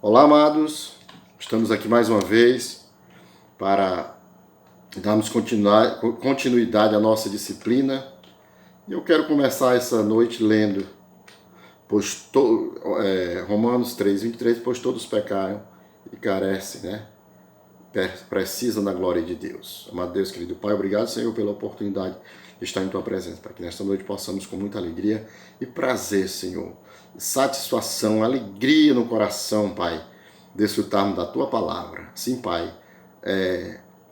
Olá, amados, estamos aqui mais uma vez para darmos continuidade à nossa disciplina. E eu quero começar essa noite lendo Romanos 3:23, pois todos pecaram e carecem, precisam da glória de Deus. Amado Deus, querido Pai, obrigado, Senhor, pela oportunidade de estar em Tua presença, para que nesta noite possamos com muita alegria e prazer, Senhor, satisfação, alegria no coração, Pai, desfrutarmos da Tua palavra. Sim, Pai,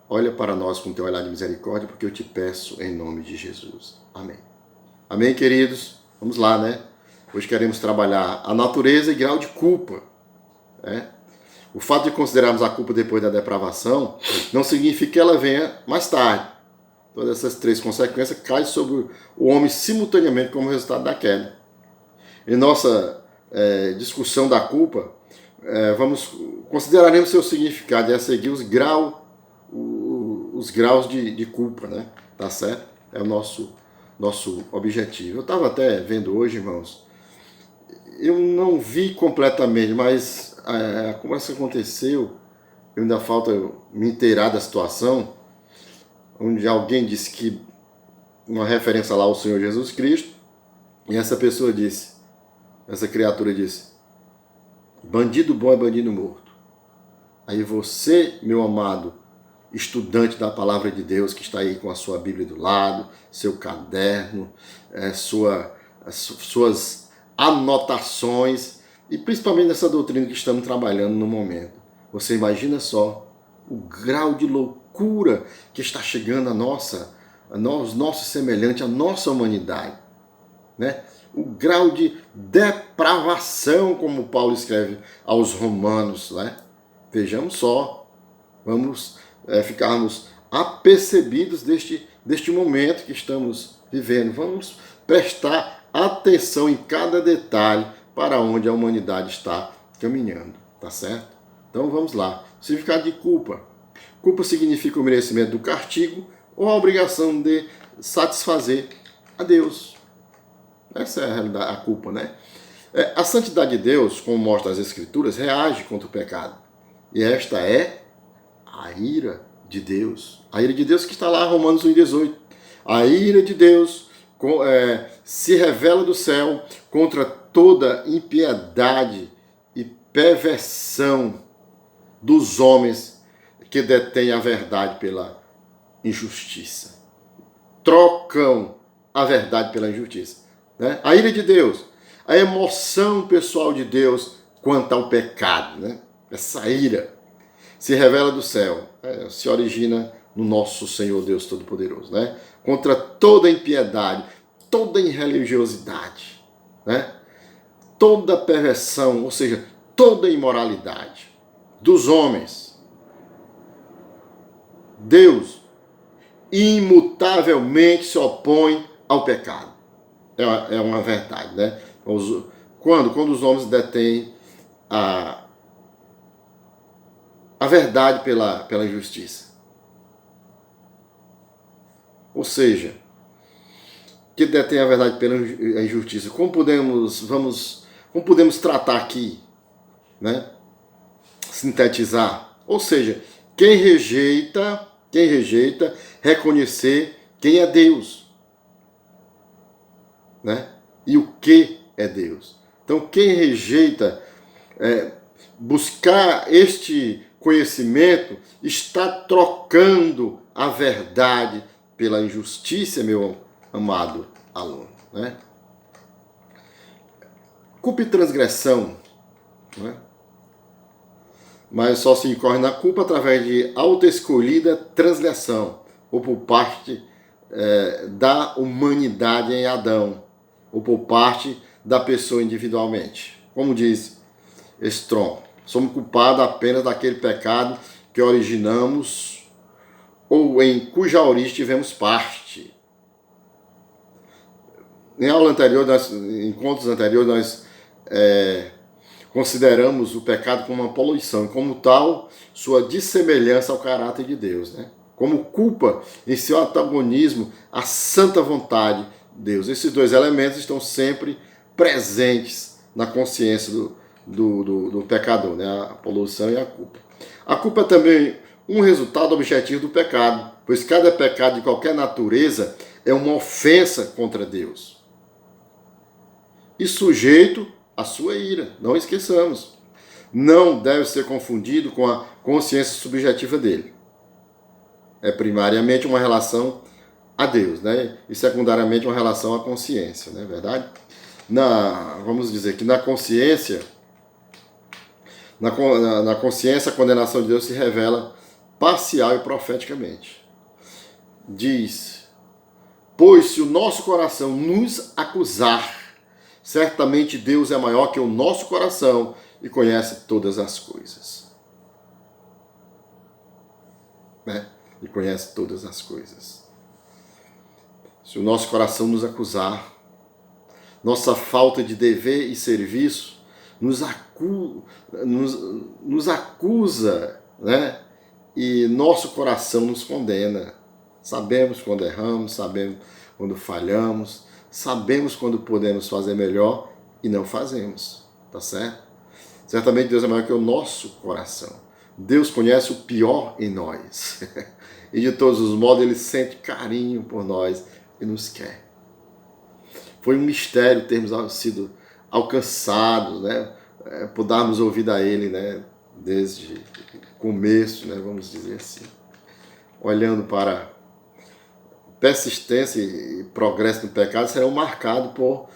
olha para nós com Teu olhar de misericórdia, porque eu te peço em nome de Jesus. Amém. Amém, queridos? Vamos lá, né? Hoje queremos trabalhar a natureza e grau de culpa, né? O fato de considerarmos a culpa depois da depravação não significa que ela venha mais tarde. Todas essas três consequências caem sobre o homem simultaneamente como resultado da queda. Em nossa discussão da culpa, consideraremos seu significado e a seguir os graus de culpa, né? Tá certo? É o nosso objetivo. Eu estava até vendo hoje, irmãos, eu não vi completamente, mas como isso aconteceu, ainda falta eu me inteirar da situação, onde alguém disse que, uma referência lá ao Senhor Jesus Cristo, e essa criatura disse, bandido bom é bandido morto. Aí você, meu amado estudante da palavra de Deus, que está aí com a sua Bíblia do lado, seu caderno, suas anotações, e principalmente nessa doutrina que estamos trabalhando no momento. Você imagina só o grau de loucura que está chegando aos nossos semelhantes, à nossa humanidade, né? O grau de depravação, como Paulo escreve aos Romanos, né? Vejamos só, vamos ficarmos apercebidos deste momento que estamos vivendo. Vamos prestar atenção em cada detalhe para onde a humanidade está caminhando, tá certo? Então vamos lá. Significado de culpa. Culpa significa o merecimento do castigo ou a obrigação de satisfazer a Deus. Essa é a realidade, a culpa, né? A santidade de Deus, como mostra as Escrituras, reage contra o pecado. E esta é a ira de Deus. A ira de Deus que está lá, Romanos 1:18. A ira de Deus se revela do céu contra toda impiedade e perversão dos homens que detêm a verdade pela injustiça. Trocam a verdade pela injustiça, né? A ira de Deus, a emoção pessoal de Deus quanto ao pecado, né? Essa ira se revela do céu, se origina no nosso Senhor Deus Todo-Poderoso, né? Contra toda impiedade, toda irreligiosidade, né? Toda perversão, ou seja, toda imoralidade dos homens. Deus imutavelmente se opõe ao pecado. É uma verdade, né? Quando os homens detêm a verdade pela injustiça. Ou seja, que detém a verdade pela injustiça. Como podemos tratar aqui, né? Sintetizar. Ou seja, quem rejeita reconhecer quem é Deus, né? E o que é Deus. Então, quem rejeita buscar este conhecimento está trocando a verdade pela injustiça, meu amado aluno, né? Culpa e transgressão, né? Mas só se incorre na culpa através de autoescolhida transgressão, ou por parte da humanidade em Adão, ou por parte da pessoa individualmente. Como diz Strong, somos culpados apenas daquele pecado que originamos ou em cuja origem tivemos parte. Em aula anterior, em encontros anteriores, nós consideramos o pecado como uma poluição, e como tal, sua dissemelhança ao caráter de Deus, né? Como culpa em seu antagonismo à santa vontade de Deus. Esses dois elementos estão sempre presentes na consciência do pecador, né? A poluição e a culpa. A culpa é também um resultado objetivo do pecado, pois cada pecado de qualquer natureza é uma ofensa contra Deus e sujeito à sua ira, não esqueçamos. Não deve ser confundido com a consciência subjetiva dele. É primariamente uma relação a Deus, né? E secundariamente uma relação à consciência, não é verdade? Vamos dizer que na consciência, na consciência, a condenação de Deus se revela parcial e profeticamente. Diz: pois se o nosso coração nos acusar, certamente Deus é maior que o nosso coração e conhece todas as coisas. Né? E conhece todas as coisas. Se o nosso coração nos acusar, nossa falta de dever e serviço nos acusa, né? E nosso coração nos condena. Sabemos quando erramos, sabemos quando falhamos, sabemos quando podemos fazer melhor e não fazemos, tá certo? Certamente Deus é maior que o nosso coração. Deus conhece o pior em nós. E de todos os modos Ele sente carinho por nós e nos quer. Foi um mistério termos sido alcançados, né? Por darmos ouvido a Ele, né? Desde o começo, né? Vamos dizer assim. Olhando para persistência e progresso no pecado, serão marcados por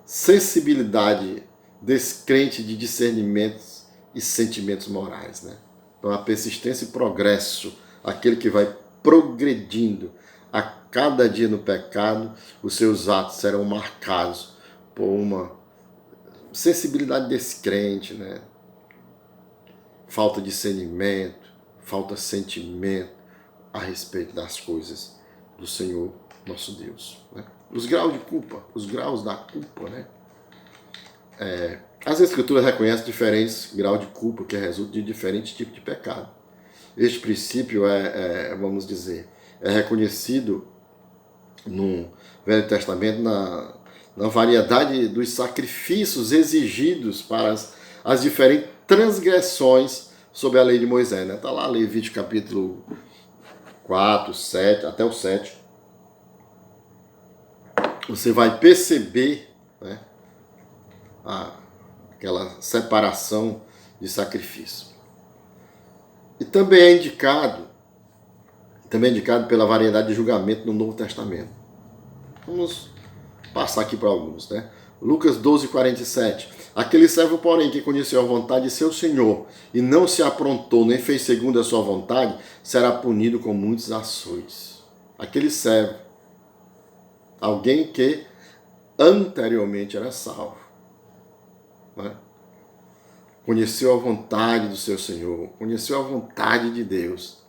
sensibilidade descrente de discernimentos e sentimentos morais, né? Então a persistência e progresso, aquele que vai progredindo a cada dia no pecado, os seus atos serão marcados por uma sensibilidade descrente, né? Falta de discernimento, falta de sentimento a respeito das coisas do Senhor nosso Deus, né? Os graus de culpa, os graus da culpa, né? As Escrituras reconhecem diferentes graus de culpa que resultam de diferentes tipos de pecado. Este princípio vamos dizer, é reconhecido no Velho Testamento na variedade dos sacrifícios exigidos para as diferentes transgressões sob a lei de Moisés, né? Está lá Levítico capítulo 4, 7, até o 7. Você vai perceber, né, aquela separação de sacrifício. E também é indicado pela variedade de julgamento no Novo Testamento. Vamos passar aqui para alguns, né? Lucas 12, 47. Aquele servo, porém, que conheceu a vontade de seu Senhor e não se aprontou nem fez segundo a sua vontade, será punido com muitos açoites. Aquele servo, alguém que anteriormente era salvo, né? Conheceu a vontade do seu Senhor, conheceu a vontade de Deus,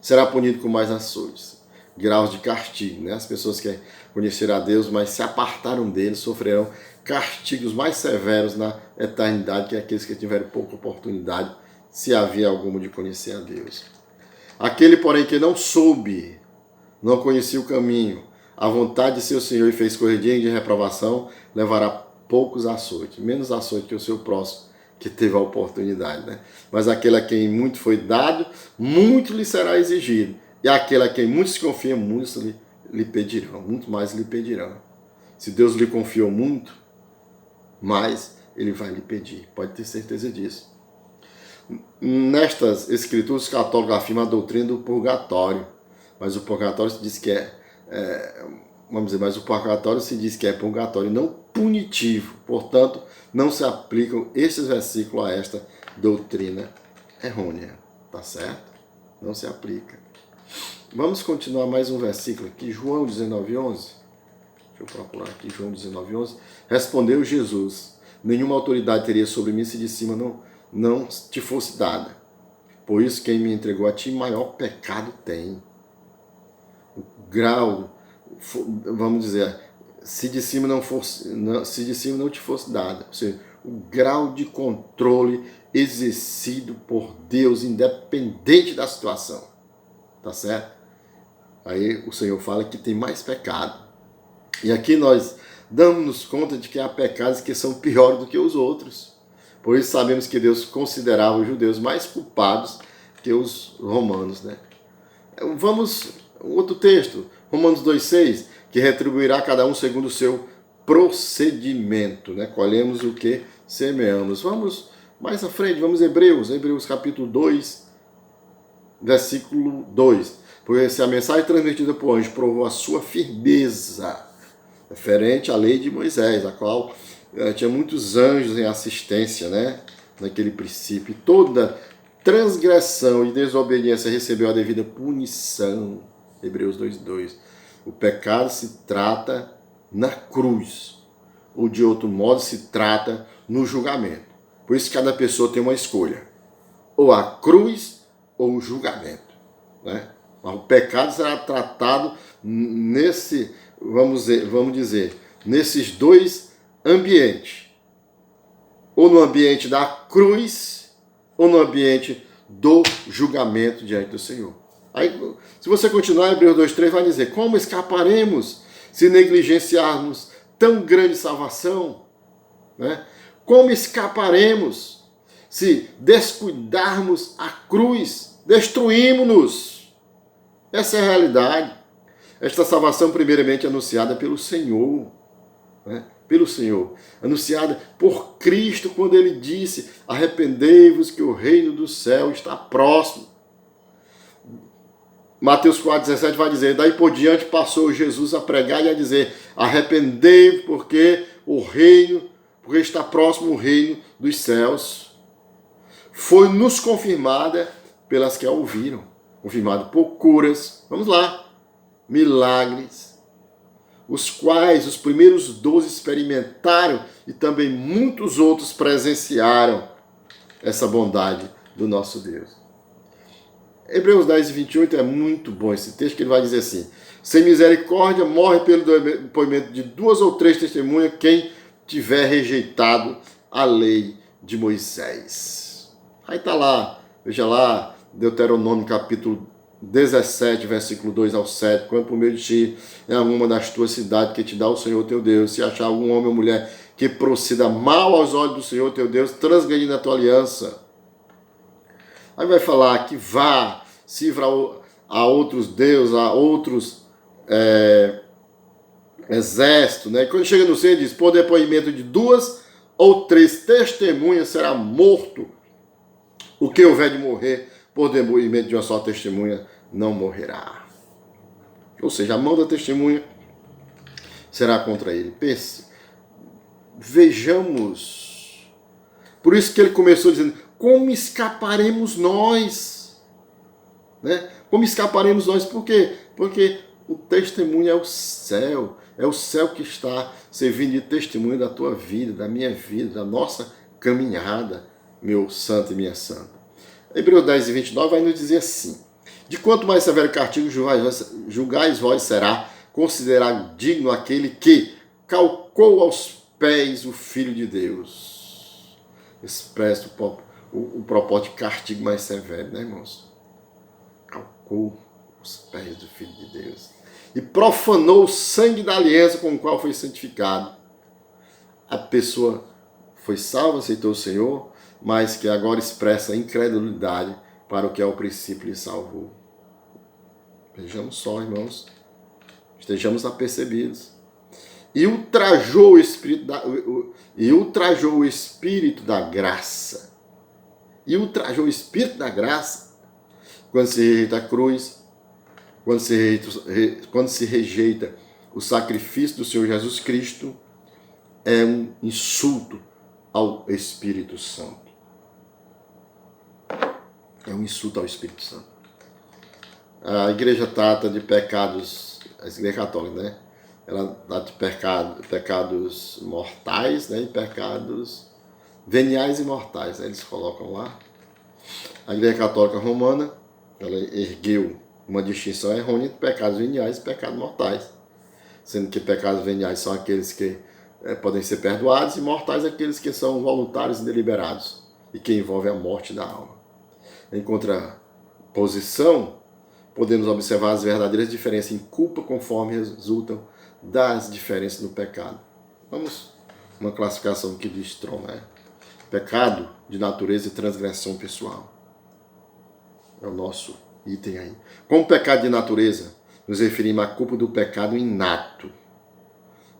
será punido com mais açoites, graus de castigo, né? As pessoas que conheceram a Deus, mas se apartaram dele, sofrerão castigos mais severos na eternidade que aqueles que tiveram pouca oportunidade, se havia alguma, de conhecer a Deus. Aquele, porém, que não soube, não conhecia o caminho, a vontade de seu Senhor e fez corredinha de reprovação, levará poucos açoites, menos açoites que o seu próximo, que teve a oportunidade, né? Mas aquele a quem muito foi dado, muito lhe será exigido. E aquele a quem muito se confia, muitos lhe pedirão, muito mais lhe pedirão. Se Deus lhe confiou muito, mais Ele vai lhe pedir, pode ter certeza disso. Nestas escrituras, os católicos afirmam a doutrina do purgatório, mas o purgatório se diz que mas o purgatório se diz que é purgatório não punitivo, portanto, não se aplicam esses versículos a esta doutrina errônea, tá certo? Não se aplica. Vamos continuar mais um versículo aqui, João 19:11. Deixa eu procurar aqui, João 19:11. Respondeu Jesus: nenhuma autoridade teria sobre mim se de cima não te fosse dada. Por isso, quem me entregou a ti, maior pecado tem. O grau, vamos dizer, se de cima não te fosse dada, ou seja, o grau de controle exercido por Deus, independente da situação, tá certo? Aí o Senhor fala que tem mais pecado. E aqui nós damos conta de que há pecados que são piores do que os outros. Por isso sabemos que Deus considerava os judeus mais culpados que os romanos, né? Vamos, um outro texto, Romanos 2,6, que retribuirá cada um segundo o seu procedimento, né? Colhemos o que semeamos. Vamos mais à frente, vamos Hebreus capítulo 2, versículo 2. Porque se a mensagem transmitida por anjo provou a sua firmeza, referente à lei de Moisés, a qual tinha muitos anjos em assistência, né? Naquele princípio. Toda transgressão e desobediência recebeu a devida punição. Hebreus 2,2. O pecado se trata na cruz, ou de outro modo se trata no julgamento. Por isso cada pessoa tem uma escolha, ou a cruz ou o julgamento, né? Mas o pecado será tratado nesse, vamos dizer, nesses dois ambientes, ou no ambiente da cruz, ou no ambiente do julgamento diante do Senhor. Aí, se você continuar, Hebreus 2,3 vai dizer: como escaparemos se negligenciarmos tão grande salvação? Né? Como escaparemos se descuidarmos a cruz? Destruímos-nos. Essa é a realidade. Esta salvação primeiramente anunciada pelo Senhor, né? Pelo Senhor, anunciada por Cristo quando ele disse: arrependei-vos que o reino do céu está próximo. Mateus 4,17 vai dizer: daí por diante passou Jesus a pregar e a dizer: arrependei-vos porque está próximo o reino dos céus. Foi nos confirmada pelas que a ouviram, confirmado por curas, vamos lá, milagres, os quais os primeiros 12 experimentaram e também muitos outros presenciaram essa bondade do nosso Deus. Hebreus 10:28 é muito bom esse texto, que ele vai dizer assim: sem misericórdia morre pelo depoimento de 2 ou 3 testemunhas quem tiver rejeitado a lei de Moisés. Aí está lá, veja lá, Deuteronômio capítulo 17, versículo 2 ao 7, quando por meio de ti em alguma das tuas cidades que te dá o Senhor teu Deus, se achar algum homem ou mulher que proceda mal aos olhos do Senhor teu Deus, transgredindo a tua aliança. Aí vai falar que vá, sirva a outros deuses, a outros exércitos, né? Quando chega no céu, diz: por depoimento de 2 ou 3 testemunhas será morto. O que houver de morrer por depoimento de uma só testemunha não morrerá. Ou seja, a mão da testemunha será contra ele. Pense, vejamos. Por isso que ele começou dizendo: como escaparemos nós? Né? Como escaparemos nós? Por quê? Porque o testemunho é o céu que está servindo de testemunho da tua vida, da minha vida, da nossa caminhada, meu santo e minha santa. Hebreus 10:29 vai nos dizer assim: de quanto mais severo castigo julgais vós, será considerado digno aquele que calcou aos pés o Filho de Deus. Expressa o propósito de castigo mais severo, né, irmãos? Calcou os pés do Filho de Deus e profanou o sangue da aliança com o qual foi santificado. A pessoa foi salva, aceitou o Senhor, mas que agora expressa a incredulidade para o que ao princípio lhe salvou. Vejamos só, irmãos, estejamos apercebidos. E ultrajou o Espírito da graça. E ultrajou o Espírito da graça quando se rejeita a cruz, quando se rejeita o sacrifício do Senhor Jesus Cristo, é um insulto ao Espírito Santo. É um insulto ao Espírito Santo. A igreja trata de pecados, a igreja católica, né? Ela trata de pecados mortais, né? E pecados veniais e mortais, né? Eles colocam lá. A igreja católica romana, ela ergueu uma distinção errônea entre pecados veniais e pecados mortais. Sendo que pecados veniais são aqueles que podem ser perdoados e mortais aqueles que são voluntários e deliberados e que envolvem a morte da alma. Em contraposição, podemos observar as verdadeiras diferenças em culpa conforme resultam das diferenças no pecado. Vamos uma classificação aqui de Strong, né? Pecado de natureza e transgressão pessoal. É o nosso item aí. Como pecado de natureza, nos referimos à culpa do pecado inato.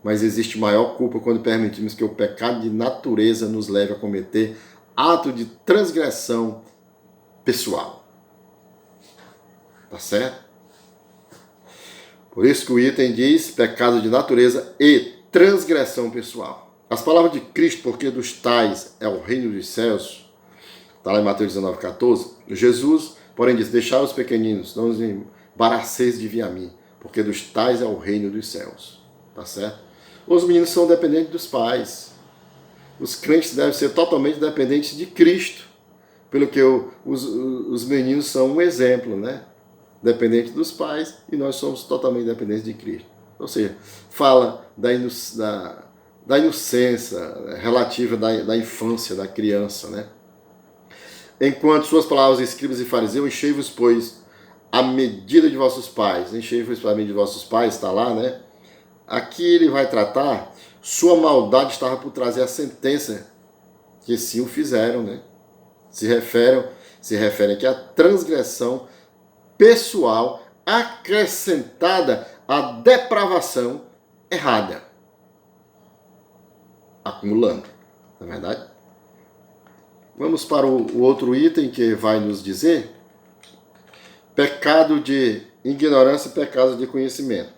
Mas existe maior culpa quando permitimos que o pecado de natureza nos leve a cometer ato de transgressão pessoal. Tá certo? Por isso que o item diz pecado de natureza e transgressão pessoal. As palavras de Cristo, porque dos tais é o reino dos céus, está lá em Mateus 19,14. Jesus, porém, diz: deixai os pequeninos, não os embaraceis de vir a mim, porque dos tais é o reino dos céus. Tá certo? Os meninos são dependentes dos pais. Os crentes devem ser totalmente dependentes de Cristo, pelo que os meninos são um exemplo, né? Dependente dos pais, e nós somos totalmente dependentes de Cristo. Ou seja, fala da inocência relativa da infância, da criança, né? Enquanto suas palavras, escribas e fariseus, enchei-vos, pois, a medida de vossos pais. Enchei-vos a medida de vossos pais, está lá, né? Aqui ele vai tratar, sua maldade estava por trazer a sentença, que sim o fizeram, né? Se referem aqui à transgressão pessoal acrescentada à depravação errada, acumulando, não é verdade? Vamos para o outro item que vai nos dizer: pecado de ignorância e pecado de conhecimento.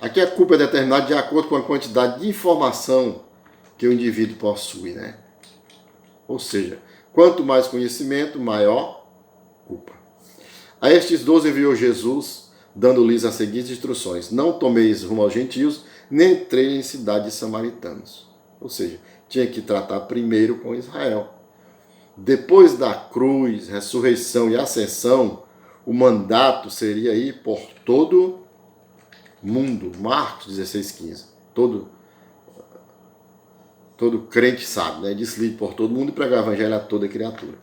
Aqui a culpa é determinada de acordo com a quantidade de informação que o indivíduo possui, né? Ou seja, quanto mais conhecimento, maior culpa. A estes 12 enviou Jesus, dando-lhes as seguintes instruções: não tomeis rumo aos gentios, nem entrei em cidade de samaritanos. Ou seja, tinha que tratar primeiro com Israel. Depois da cruz, ressurreição e ascensão, o mandato seria ir por todo mundo. Marcos 16,15. Todo crente sabe, né? Disse-lhe por todo mundo e pregar o evangelho a toda criatura.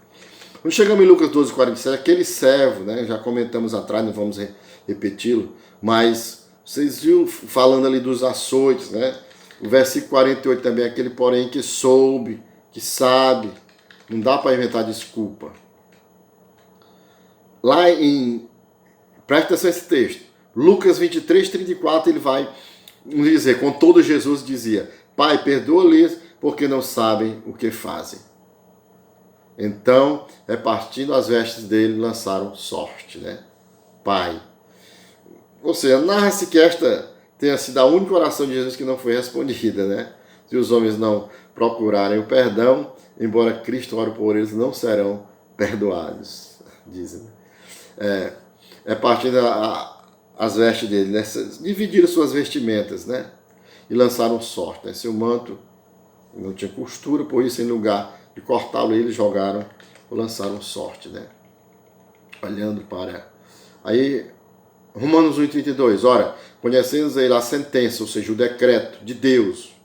Quando chegamos em Lucas 12,47, aquele servo, né? Já comentamos atrás, não vamos repeti-lo, mas vocês viram falando ali dos açoites, né? O versículo 48 também, aquele porém que soube, que sabe. Não dá para inventar desculpa. Presta atenção nesse texto. Lucas 23:34, ele vai dizer: contudo Jesus dizia: Pai, perdoa-lhes, porque não sabem o que fazem. Então, repartindo as vestes dele, lançaram sorte, né? Pai. Ou seja, narra-se que esta tenha sido a única oração de Jesus que não foi respondida, né? Se os homens não procurarem o perdão, embora Cristo ore por eles, não serão perdoados, dizem. Partindo as vestes dele, né? Dividiram suas vestimentas, né? E lançaram sorte, né? Seu manto não tinha costura, por isso, em lugar de cortá-lo, eles jogaram ou lançaram sorte, né? Olhando para... Aí, Romanos 1,32, ora, conhecemos aí a sentença, ou seja, o decreto de Deus,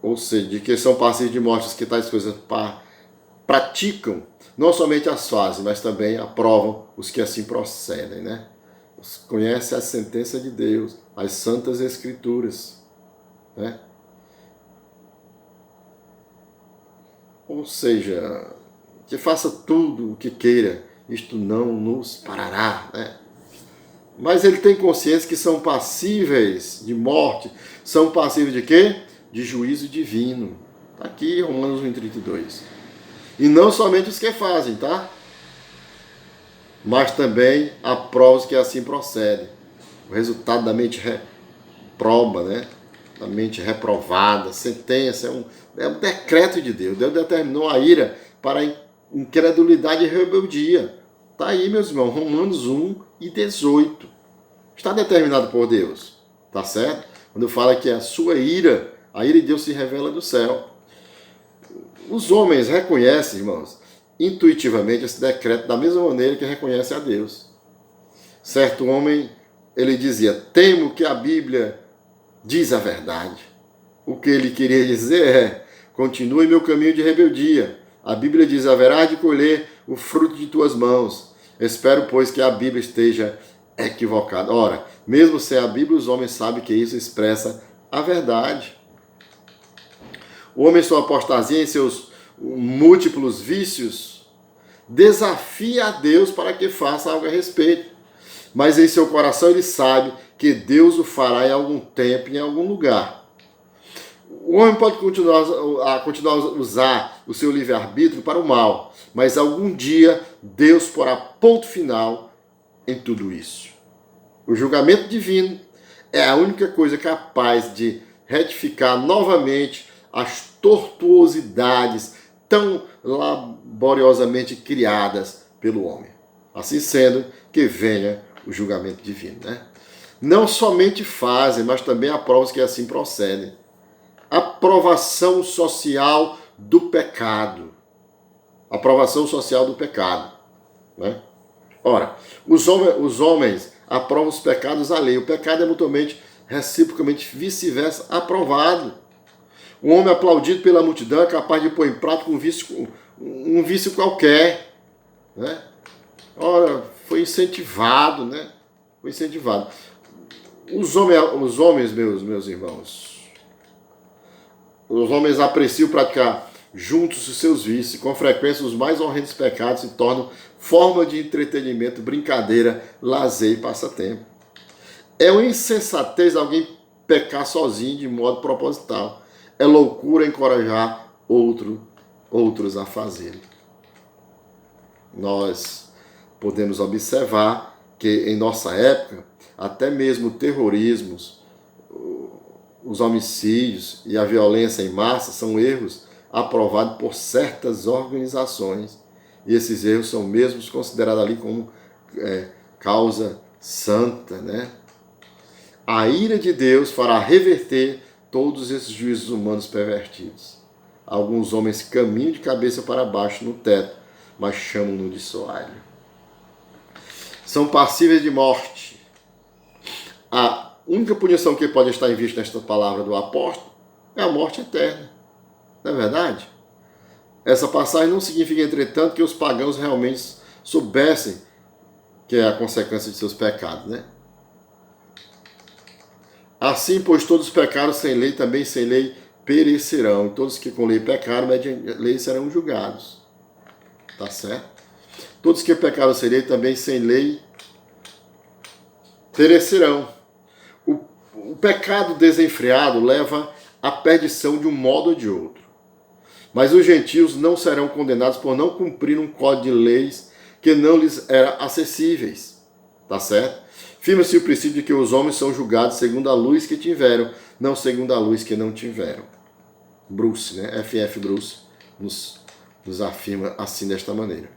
ou seja, de que são passíveis de morte que tais coisas praticam, não somente as fazem, mas também aprovam os que assim procedem, né? Conhece a sentença de Deus, as santas escrituras, né? Ou seja, que faça tudo o que queira, isto não nos parará, né? Mas ele tem consciência que são passíveis de morte, são passíveis de quê? De juízo divino. Está aqui Romanos 1,32. E não somente os que fazem, tá? Mas também aprova os que assim procedem. O resultado da mente reproba, né? Da mente reprovada, sentença, é um decreto de Deus. Deus determinou a ira para a incredulidade e rebeldia. Está aí, meus irmãos, Romanos 1:18. Está determinado por Deus, tá certo? Quando fala que a sua ira, a ira de Deus se revela do céu. Os homens reconhecem, irmãos, intuitivamente esse decreto da mesma maneira que reconhece a Deus. Certo homem, ele dizia: temo que a Bíblia diz a verdade. O que ele queria dizer é: continue meu caminho de rebeldia. A Bíblia diz: haverá de colher o fruto de tuas mãos. Espero, pois, que a Bíblia esteja equivocada. Ora, mesmo sem a Bíblia, os homens sabem que isso expressa a verdade. o homem em sua apostasia, em seus múltiplos vícios, desafia a Deus para que faça algo a respeito. Mas em seu coração ele sabe que Deus o fará em algum tempo, em algum lugar. O homem pode continuar a usar o seu livre-arbítrio para o mal, mas algum dia Deus porá ponto final em tudo isso. O julgamento divino é a única coisa capaz de retificar novamente as tortuosidades tão laboriosamente criadas pelo homem. Assim sendo, que venha o julgamento divino, né? Não somente fazem, mas também aprovam os que assim procedem. Aprovação social do pecado. Aprovação social do pecado, né? Ora, os homens aprovam os pecados alheios. O pecado é mutuamente, reciprocamente, vice-versa, aprovado. Um homem aplaudido pela multidão é capaz de pôr em prática um vício qualquer, né? Ora, foi incentivado, né? Foi incentivado. Os homens, meus irmãos, os homens apreciam praticar juntos os seus vícios. Com frequência, os mais horrendos pecados se tornam forma de entretenimento, brincadeira, lazer e passatempo. É uma insensatez alguém pecar sozinho de modo proposital. É loucura encorajar outros a fazerem. Nós podemos observar que em nossa época, até mesmo terrorismos, os homicídios e a violência em massa são erros aprovados por certas organizações. E esses erros são mesmos considerados ali como causa santa, né? A ira de Deus fará reverter todos esses juízos humanos pervertidos. Alguns homens caminham de cabeça para baixo no teto, mas chamam-no de soalho. São passíveis de morte. A única punição que pode estar em vista nesta palavra do apóstolo é a morte eterna. Não é verdade? Essa passagem não significa, entretanto, que os pagãos realmente soubessem que é a consequência de seus pecados, né? Assim, pois todos pecaram sem lei, também sem lei perecerão. E todos que com lei pecaram, mediante lei serão julgados. Tá certo? Todos que pecaram sem lei, também sem lei perecerão. O pecado desenfreado leva à perdição de um modo ou de outro. Mas os gentios não serão condenados por não cumprir um código de leis que não lhes eram acessíveis. Tá certo? Firma-se o princípio de que os homens são julgados segundo a luz que tiveram, não segundo a luz que não tiveram. Bruce, né? F.F. Bruce nos afirma assim desta maneira.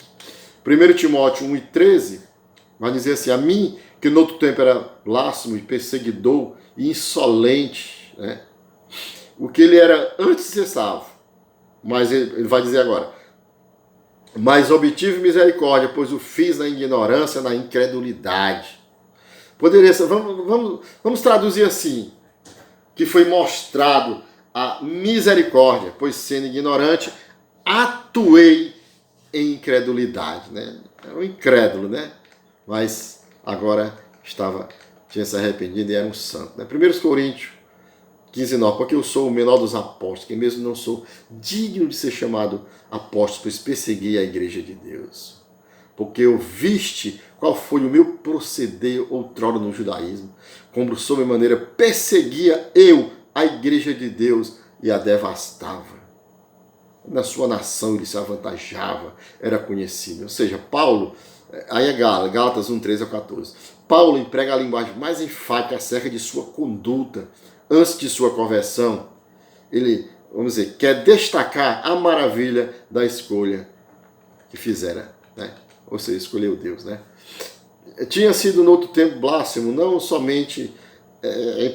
1 Timóteo 1,13 vai dizer assim: a mim, que no outro tempo era blasfemo, perseguidor e insolente, né? O que ele era antes de ser salvo. Mas ele vai dizer agora: mas obtive misericórdia, pois o fiz na ignorância, na incredulidade. Poderia ser, vamos traduzir assim, que foi mostrado a misericórdia, pois sendo ignorante, atuei em incredulidade, né? Era um incrédulo, né? Mas agora tinha se arrependido e era um santo, né? 1 Coríntios 15:9, porque eu sou o menor dos apóstolos, que mesmo não sou digno de ser chamado apóstolo, pois persegui a igreja de Deus. Porque eu viste qual foi o meu proceder outrora no judaísmo, como sobremaneira perseguia eu a igreja de Deus e a devastava. Na sua nação ele se avantajava, era conhecido. Ou seja, Paulo, aí é Gálatas 1:13-14. Paulo emprega a linguagem mais enfática acerca de sua conduta antes de sua conversão. Ele, vamos dizer, quer destacar a maravilha da escolha que fizera, né? Ou seja, escolheu Deus, né? Tinha sido no outro tempo blasfemo, não somente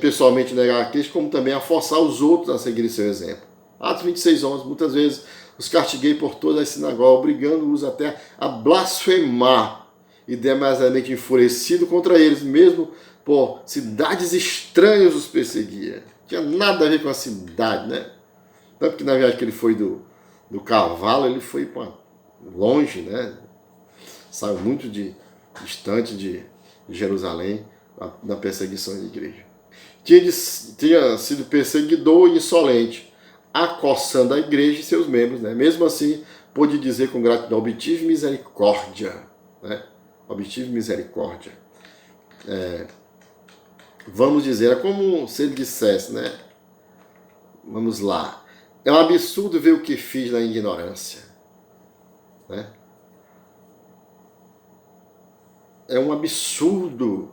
pessoalmente negar a Cristo, como também a forçar os outros a seguirem seu exemplo. Atos 26:11, muitas vezes os castiguei por toda a sinagoga, obrigando-os até a blasfemar, e demasiadamente enfurecido contra eles, mesmo por cidades estranhas os perseguia. Não tinha nada a ver com a cidade, né? Tanto que na viagem que ele foi do cavalo, ele foi para longe, né? Saiu muito distante de Jerusalém, na perseguição da igreja. Tinha sido perseguidor e insolente. acossando a igreja e seus membros, né? Mesmo assim, pôde dizer com gratidão: obtive misericórdia, né? Obtive misericórdia. Vamos dizer, é como se ele dissesse, né? Vamos lá. É um absurdo ver o que fiz na ignorância, né? É um absurdo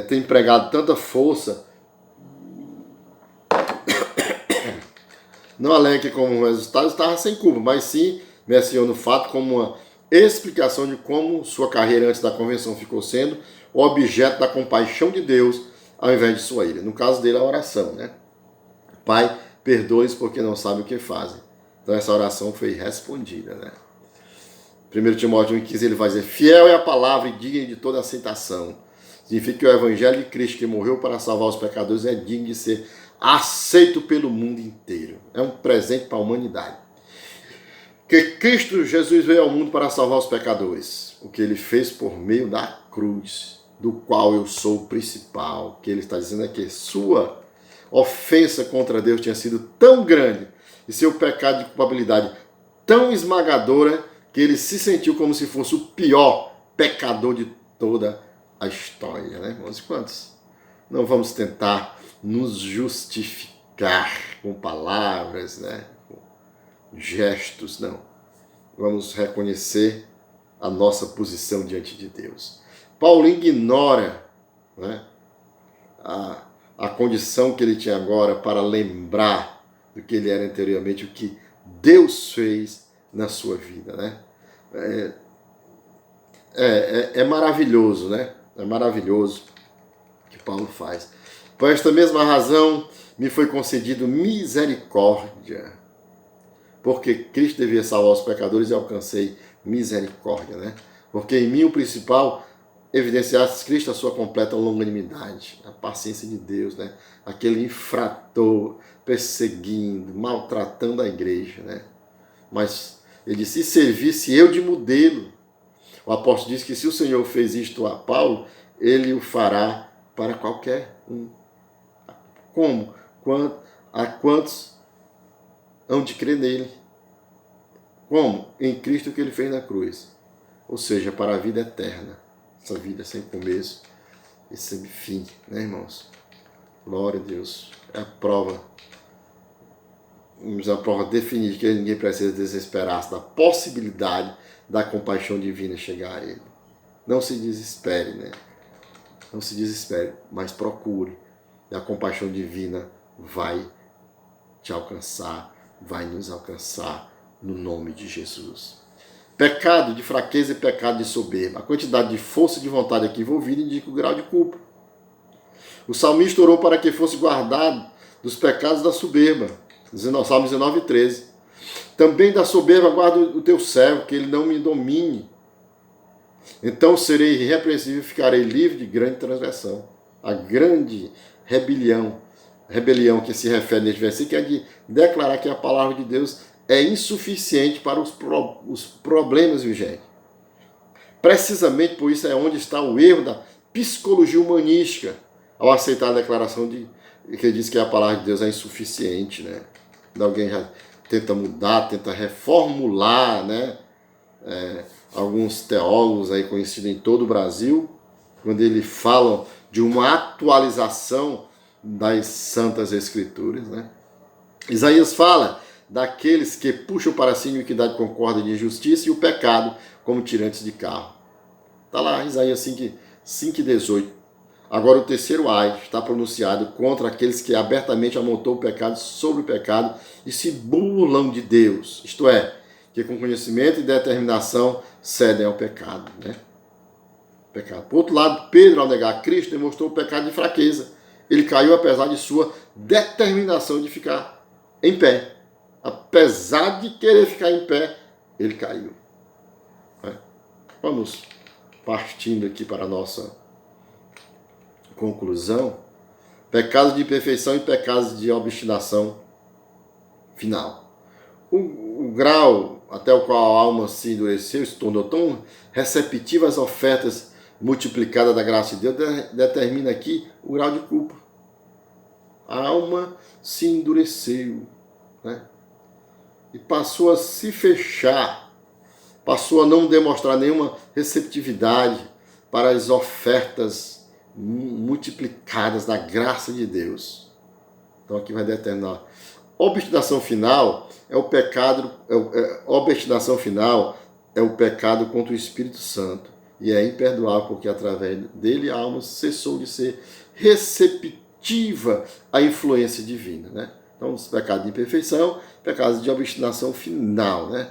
ter empregado tanta força. Não alega que como resultado estava sem culpa, mas sim menciona o fato como uma explicação de como sua carreira antes da convenção ficou sendo o objeto da compaixão de Deus ao invés de sua ira. No caso dele, a oração, né? Pai, perdoe-os porque não sabem o que fazem. Então essa oração foi respondida, né? 1 Timóteo 1,15 ele vai dizer: fiel é a palavra e digna de toda aceitação. Significa que o evangelho de Cristo que morreu para salvar os pecadores é digno de ser aceito pelo mundo inteiro. É um presente para a humanidade. Que Cristo Jesus veio ao mundo para salvar os pecadores. O que ele fez por meio da cruz, do qual eu sou o principal. O que ele está dizendo é que sua ofensa contra Deus tinha sido tão grande e seu pecado de culpabilidade tão esmagadora que ele se sentiu como se fosse o pior pecador de toda a história, né, irmãos? Quantos? Não vamos tentar nos justificar com palavras, né, com gestos, não. Vamos reconhecer a nossa posição diante de Deus. Paulo ignora, né, a condição que ele tinha agora para lembrar do que ele era anteriormente, o que Deus fez na sua vida, né? É maravilhoso, né? É maravilhoso o que Paulo faz. Por esta mesma razão, me foi concedido misericórdia, porque Cristo devia salvar os pecadores e alcancei misericórdia, né? Porque em mim o principal evidenciasse Cristo a sua completa longanimidade, a paciência de Deus, né? Aquele infrator perseguindo, maltratando a igreja, né? Mas ele disse: se servisse eu de modelo. O apóstolo diz que se o Senhor fez isto a Paulo, ele o fará para qualquer um. Como? A quantos hão de crer nele? Como? Em Cristo que ele fez na cruz. Ou seja, para a vida eterna. Essa vida sem começo e sem fim, né, irmãos? Glória a Deus. É a prova. A prova definitiva que ninguém precisa desesperar-se da possibilidade da compaixão divina chegar a ele. Não se desespere, né? Não se desespere, mas procure. E a compaixão divina vai te alcançar, vai nos alcançar no nome de Jesus. Pecado de fraqueza e pecado de soberba. A quantidade de força e de vontade aqui envolvida indica o grau de culpa. O salmista orou para que fosse guardado dos pecados da soberba. Salmo 19:13. Também da soberba guarda o teu servo, que ele não me domine. Então serei irrepreensível e ficarei livre de grande transgressão. A grande rebelião que se refere neste versículo é de declarar que a palavra de Deus é insuficiente para os problemas vigentes. Precisamente por isso é onde está o erro da psicologia humanística, ao aceitar a declaração que diz que a palavra de Deus é insuficiente, né? Alguém já tenta mudar, tenta reformular, né? Alguns teólogos aí conhecidos em todo o Brasil, quando eles falam de uma atualização das Santas Escrituras, né? Isaías fala daqueles que puxam para si iniquidade, concórdia de injustiça e o pecado como tirantes de carro. Está lá, Isaías 5:18. Agora o terceiro ai está pronunciado contra aqueles que abertamente amontou o pecado sobre o pecado e se burlam de Deus. Isto é, que com conhecimento e determinação cedem ao pecado, né? Pecado. Por outro lado, Pedro, ao negar Cristo, demonstrou o pecado de fraqueza. Ele caiu apesar de sua determinação de ficar em pé. Apesar de querer ficar em pé, ele caiu. Vamos partindo aqui para a nossa conclusão. Pecados de imperfeição e pecados de obstinação final. O grau até o qual a alma se endureceu, se tornou tão receptiva às ofertas multiplicadas da graça de Deus, determina aqui o grau de culpa. A alma se endureceu. né? E passou a se fechar, passou a não demonstrar nenhuma receptividade para as ofertas multiplicadas da graça de Deus. Então aqui vai determinar. Obstinação final é o pecado, obstinação final é o pecado contra o Espírito Santo e é imperdoável porque através dele a alma cessou de ser receptiva à influência divina, né? Então, os pecados de imperfeição, pecados de obstinação final, né?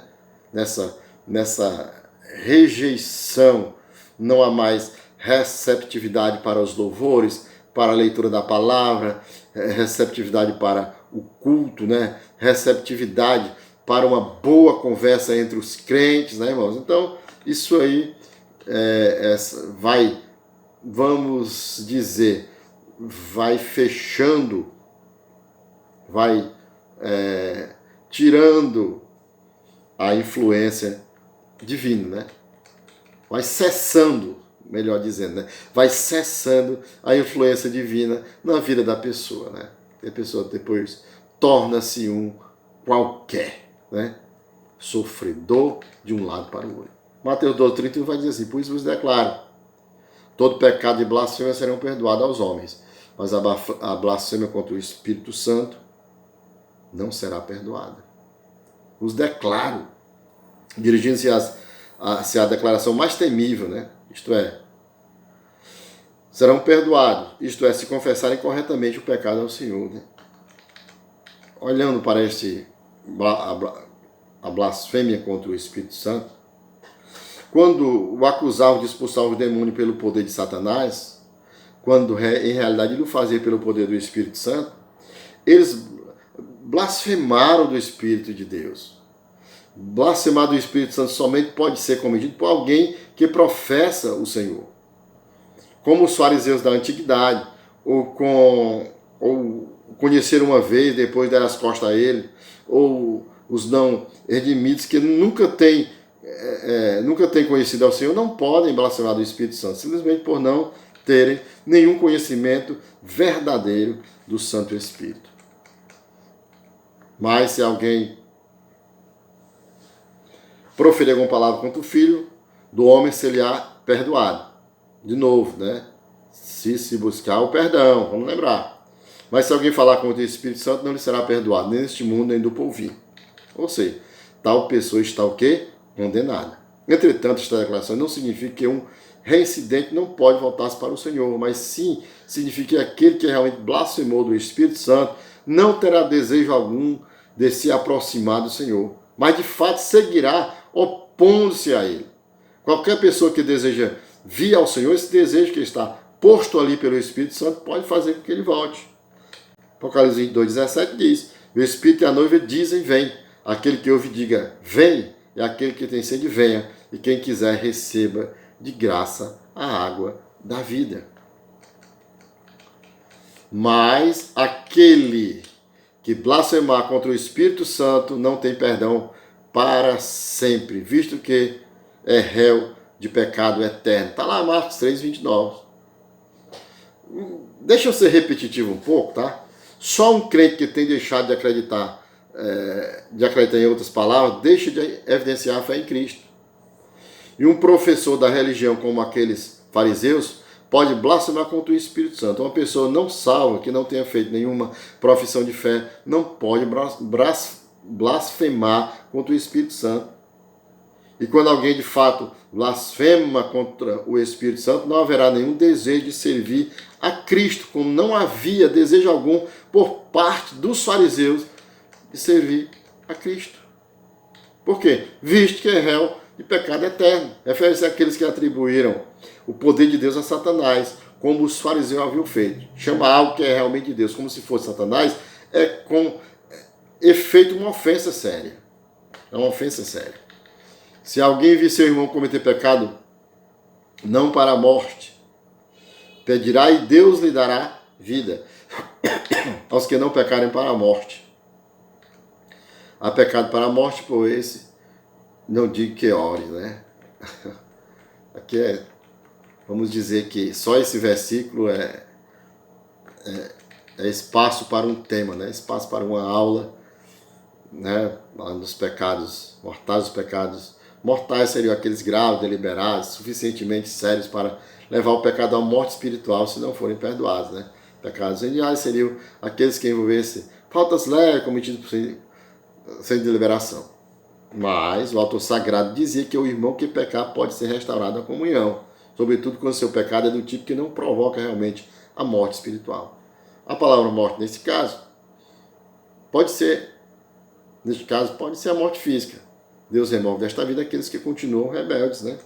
Nessa rejeição, não há mais receptividade para os louvores, para a leitura da palavra, receptividade para o culto, né? Receptividade para uma boa conversa entre os crentes, né, irmãos? Então, isso aí vai, vamos dizer, vai fechando, vai tirando a influência divina, né? Vai cessando, melhor dizendo, né? Vai cessando a influência divina na vida da pessoa, né? E a pessoa depois torna-se um qualquer, né? Sofredor de um lado para o outro. Mateus 12:31 vai dizer assim: por isso vos declaro, todo pecado e blasfêmia serão perdoados aos homens, mas a blasfêmia contra o Espírito Santo não será perdoada. Os declaro, dirigindo-se à declaração mais temível, né? Isto é, serão perdoados, isto é, se confessarem corretamente o pecado ao Senhor, né? Olhando para a blasfêmia contra o Espírito Santo, quando o acusavam de expulsar o demônio pelo poder de Satanás, quando em realidade ele o fazia pelo poder do Espírito Santo, eles blasfemaram do Espírito de Deus. Blasfemar do Espírito Santo somente pode ser cometido por alguém que professa o Senhor, como os fariseus da antiguidade, ou conheceram uma vez, depois deram as costas a ele, ou os não redimidos que nunca têm conhecido ao Senhor, não podem blasfemar do Espírito Santo, simplesmente por não terem nenhum conhecimento verdadeiro do Santo Espírito. Mas se alguém proferir alguma palavra contra o Filho do homem, ser-lhe-á perdoado. De novo, né? Se buscar o perdão, vamos lembrar. Mas se alguém falar contra o Espírito Santo, não lhe será perdoado, nem neste mundo, nem do porvir. Ou seja, tal pessoa está o quê? Condenada. Entretanto, esta declaração não significa que um reincidente não pode voltar-se para o Senhor, mas sim significa que aquele que realmente blasfemou do Espírito Santo não terá desejo algum de se aproximar do Senhor, mas de fato seguirá opondo-se a ele. Qualquer pessoa que deseja vir ao Senhor, esse desejo que está posto ali pelo Espírito Santo pode fazer com que ele volte. Apocalipse 22:17 diz: o Espírito e a noiva dizem, vem. Aquele que ouve diga, vem. E aquele que tem sede, venha. E quem quiser, receba de graça a água da vida. Mas aquele que blasfemar contra o Espírito Santo não tem perdão para sempre, visto que é réu de pecado eterno. Está lá Marcos 3:29. Deixa eu ser repetitivo um pouco, tá? Só um crente que tem deixado de acreditar em outras palavras, deixa de evidenciar a fé em Cristo. E um professor da religião, como aqueles fariseus, pode blasfemar contra o Espírito Santo. Uma pessoa não salva, que não tenha feito nenhuma profissão de fé, não pode blasfemar contra o Espírito Santo. E quando alguém de fato blasfema contra o Espírito Santo, não haverá nenhum desejo de servir a Cristo, como não havia desejo algum por parte dos fariseus de servir a Cristo. Por quê? Visto que é réu de pecado eterno. Refere-se àqueles que atribuíram o poder de Deus a Satanás, como os fariseus haviam feito. Chama algo que é realmente de Deus como se fosse Satanás, é com efeito uma ofensa séria. É uma ofensa séria. Se alguém vir seu irmão cometer pecado, não para a morte, pedirá e Deus lhe dará vida aos que não pecarem para a morte. Há pecado para a morte, por esse, não digo que ore, né? Aqui vamos dizer que só esse versículo é espaço para um tema, né? Espaço para uma aula né, nos pecados mortais. Os pecados mortais seriam aqueles graves, deliberados, suficientemente sérios para levar o pecado à morte espiritual se não forem perdoados, né? Pecados veniais seriam aqueles que envolvessem faltas leves cometidas sem deliberação. Mas o autor sagrado dizia que o irmão que pecar pode ser restaurado à comunhão, sobretudo quando seu pecado é do tipo que não provoca realmente a morte espiritual. A palavra morte, nesse caso, pode ser a morte física. Deus remove desta vida aqueles que continuam rebeldes, né?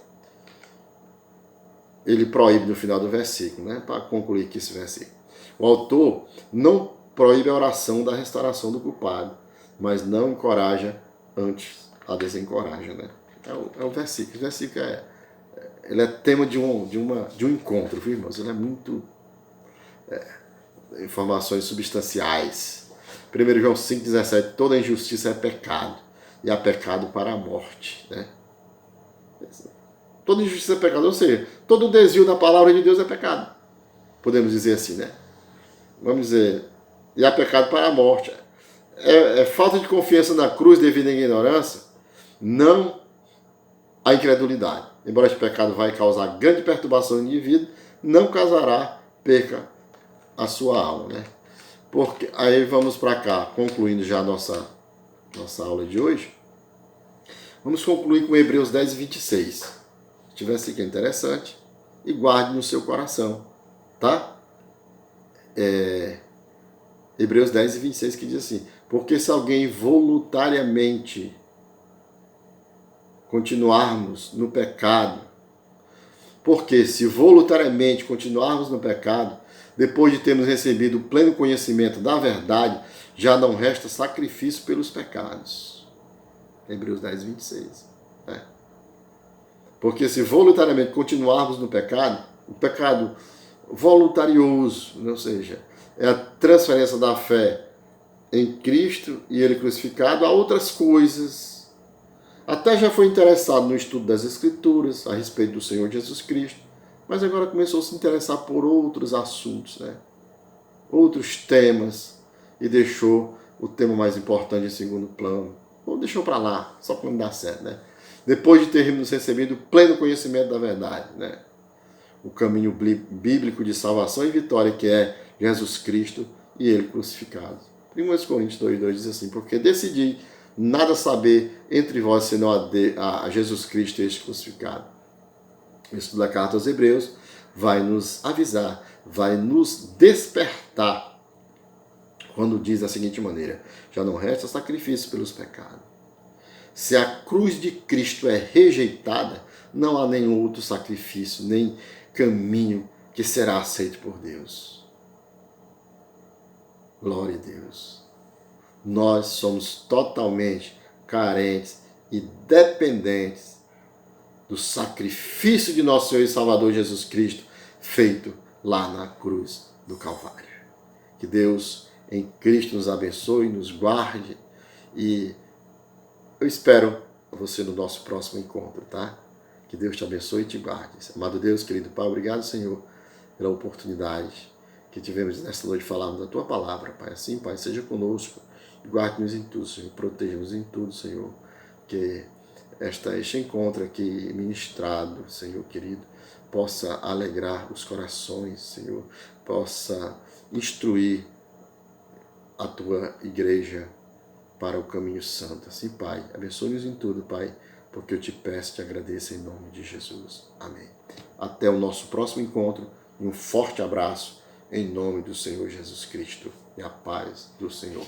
Ele proíbe no final do versículo, né? Para concluir aqui esse versículo. O autor não proíbe a oração da restauração do culpado, mas não encoraja, antes a desencoraja, né? É o versículo. O versículo ele é tema de um encontro, viu, irmãos? Ele é muito informações substanciais. 1 João 5,17, toda injustiça é pecado, e há pecado para a morte, né? Toda injustiça é pecado, ou seja, todo desvio da palavra de Deus é pecado. Podemos dizer assim, né? Vamos dizer, e há pecado para a morte. É falta de confiança na cruz devido à ignorância, não a incredulidade. Embora este pecado vai causar grande perturbação no indivíduo, não causará perca a sua alma, né? Porque aí vamos para cá, concluindo já a nossa aula de hoje. Vamos concluir com Hebreus 10 e 26. Se tivesse aqui, é interessante. E guarde no seu coração, tá? Hebreus 10 e 26 que diz assim: porque se alguém voluntariamente continuarmos no pecado, porque se voluntariamente continuarmos no pecado, depois de termos recebido o pleno conhecimento da verdade, já não resta sacrifício pelos pecados. Hebreus 10, 26. Né? Porque se voluntariamente continuarmos no pecado, o pecado voluntarioso, ou seja, é a transferência da fé em Cristo e Ele crucificado a outras coisas. Até já foi interessado no estudo das Escrituras a respeito do Senhor Jesus Cristo, mas agora começou a se interessar por outros assuntos, né? Outros temas, e deixou o tema mais importante em segundo plano. Ou deixou para lá, só para não dar certo, né? Depois de termos recebido o pleno conhecimento da verdade, né? O caminho bíblico de salvação e vitória, que é Jesus Cristo e Ele crucificado. 1 Coríntios 2,2 diz assim: porque decidi nada saber entre vós senão a Jesus Cristo e este crucificado. O estudo da carta aos Hebreus vai nos avisar, vai nos despertar, quando diz da seguinte maneira: já não resta sacrifício pelos pecados. Se a cruz de Cristo é rejeitada, não há nenhum outro sacrifício, nem caminho que será aceito por Deus. Glória a Deus. Nós somos totalmente carentes e dependentes do sacrifício de nosso Senhor e Salvador Jesus Cristo, feito lá na cruz do Calvário. Que Deus em Cristo nos abençoe, nos guarde, e eu espero você no nosso próximo encontro, tá? Que Deus te abençoe e te guarde. Amado Deus, querido Pai, obrigado, Senhor, pela oportunidade que tivemos nesta noite de falarmos da Tua palavra, Pai. Assim, Pai, seja conosco e guarde-nos em tudo, Senhor. Proteja-nos em tudo, Senhor. Que este encontro aqui ministrado, Senhor querido, possa alegrar os corações, Senhor. Possa instruir a Tua igreja para o caminho santo. Assim, Pai, abençoe-nos em tudo, Pai, porque eu te peço e te agradeço em nome de Jesus. Amém. Até o nosso próximo encontro e um forte abraço em nome do Senhor Jesus Cristo e a paz do Senhor.